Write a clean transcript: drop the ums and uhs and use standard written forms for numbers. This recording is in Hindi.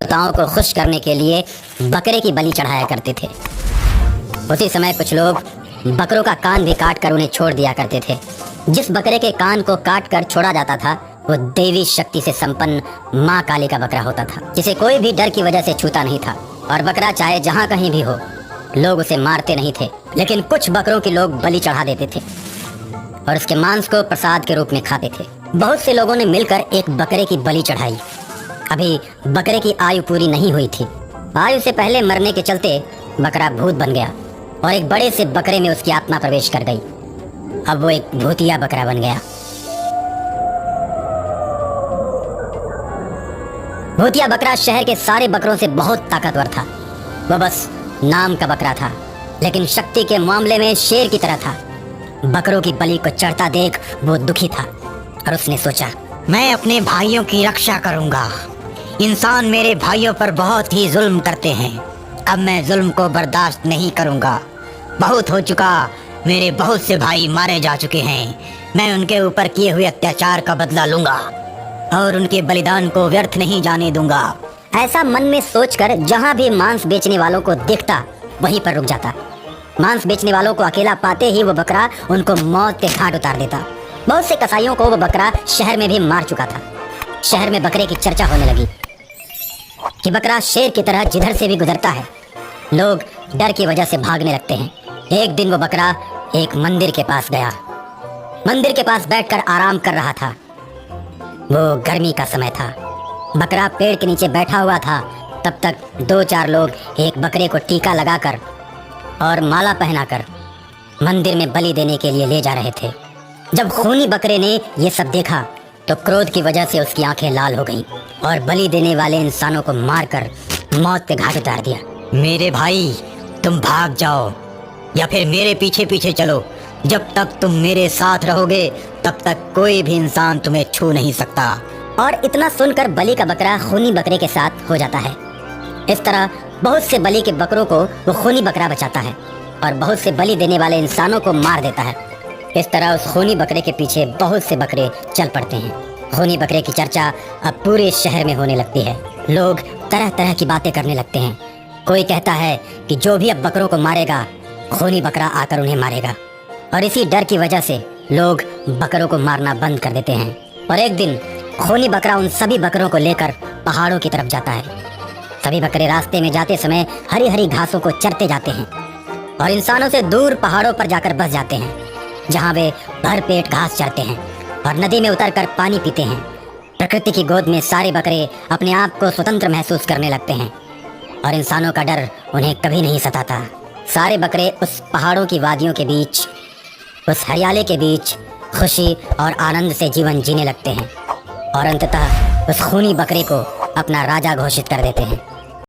देवताओं को खुश करने के लिए बकरे की बलि चढ़ाया करते थे। उसी समय कुछ लोग बकरों का कान भी काट कर उन्हें छोड़ दिया करते थे। जिस बकरे के कान को काट कर छोड़ा जाता था वो देवी शक्ति से संपन्न माँ काली का बकरा होता था, जिसे कोई भी डर की वजह से छूता नहीं था। और बकरा चाहे जहाँ कहीं भी हो, लोग उसे मारते नहीं थे, लेकिन कुछ बकरों की लोग बलि चढ़ा देते थे और उसके मांस को प्रसाद के रूप में खाते थे। बहुत से लोगों ने मिलकर एक बकरे की बलि चढ़ाई। अभी बकरे की आयु पूरी नहीं हुई थी। आयु से पहले मरने के चलते बकरा भूत बन गया और एक बड़े से बकरे में उसकी आत्मा प्रवेश कर गई। अब वो एक भूतिया बकरा बन गया। भूतिया बकरा शहर के सारे बकरों से बहुत ताकतवर था। वह बस नाम का बकरा था, लेकिन शक्ति के मामले में शेर की तरह था। बकरों की बलि को चढ़ता देख वो दुखी था और उसने सोचा, मैं अपने भाइयों की रक्षा करूंगा। इंसान मेरे भाइयों पर बहुत ही जुल्म करते हैं। अब मैं जुल्म को बर्दाश्त नहीं करूंगा। बहुत हो चुका, मेरे बहुत से भाई मारे जा चुके हैं। मैं उनके ऊपर किए हुए अत्याचार का बदला लूंगा और उनके बलिदान को व्यर्थ नहीं जाने दूंगा। ऐसा मन में सोचकर जहां भी मांस बेचने वालों को देखता वहीं पर रुक जाता। मांस बेचने वालों को अकेला पाते ही वो बकरा उनको मौत के घाट उतार देता। बहुत से कसाईयों को वो बकरा शहर में भी मार चुका था। शहर में बकरे की चर्चा होने लगी कि बकरा शेर की तरह जिधर से भी गुजरता है। लोग डर की वजह से भागने लगते हैं। एक दिन वो बकरा एक मंदिर के पास गया। मंदिर के पास बैठकर आराम कर रहा था। वो गर्मी का समय था। बकरा पेड़ के नीचे बैठा हुआ था। तब तक 2-4 लोग एक बकरे को टीका लगाकर और माला पहनाकर मंदिर में बलि देने के लिए ले जा रहे थे। जब खूनी बकरे ने ये सब देखा तो क्रोध की वजह से उसकी आंखें लाल हो गईं और बलि देने वाले इंसानों को मारकर मौत के घाट उतार दिया। मेरे भाई, तुम भाग जाओ या फिर मेरे पीछे पीछे चलो। जब तक तुम मेरे साथ रहोगे तब तक कोई भी इंसान तुम्हें छू नहीं सकता। और इतना सुनकर बलि का बकरा खूनी बकरे के साथ हो जाता है। इस तरह बहुत से बलि के बकरों को वो खूनी बकरा बचाता है और बहुत से बलि देने वाले इंसानों को मार देता है। इस तरह उस खूनी बकरे के पीछे बहुत से बकरे चल पड़ते हैं। खूनी बकरे की चर्चा अब पूरे शहर में होने लगती है। लोग तरह तरह की बातें करने लगते हैं। कोई कहता है कि जो भी अब बकरों को मारेगा खूनी बकरा आकर उन्हें मारेगा। और इसी डर की वजह से लोग बकरों को मारना बंद कर देते हैं। और एक दिन खूनी बकरा उन सभी बकरों को लेकर पहाड़ों की तरफ जाता है। सभी बकरे रास्ते में जाते समय हरी हरी घासों को चरते जाते हैं और इंसानों से दूर पहाड़ों पर जाकर बस जाते हैं, जहाँ वे भर पेट घास चरते हैं और नदी में उतरकर पानी पीते हैं। प्रकृति की गोद में सारे बकरे अपने आप को स्वतंत्र महसूस करने लगते हैं और इंसानों का डर उन्हें कभी नहीं सताता। सारे बकरे उस पहाड़ों की वादियों के बीच, उस हरियाली के बीच खुशी और आनंद से जीवन जीने लगते हैं और अंततः उस खूनी बकरे को अपना राजा घोषित कर देते हैं।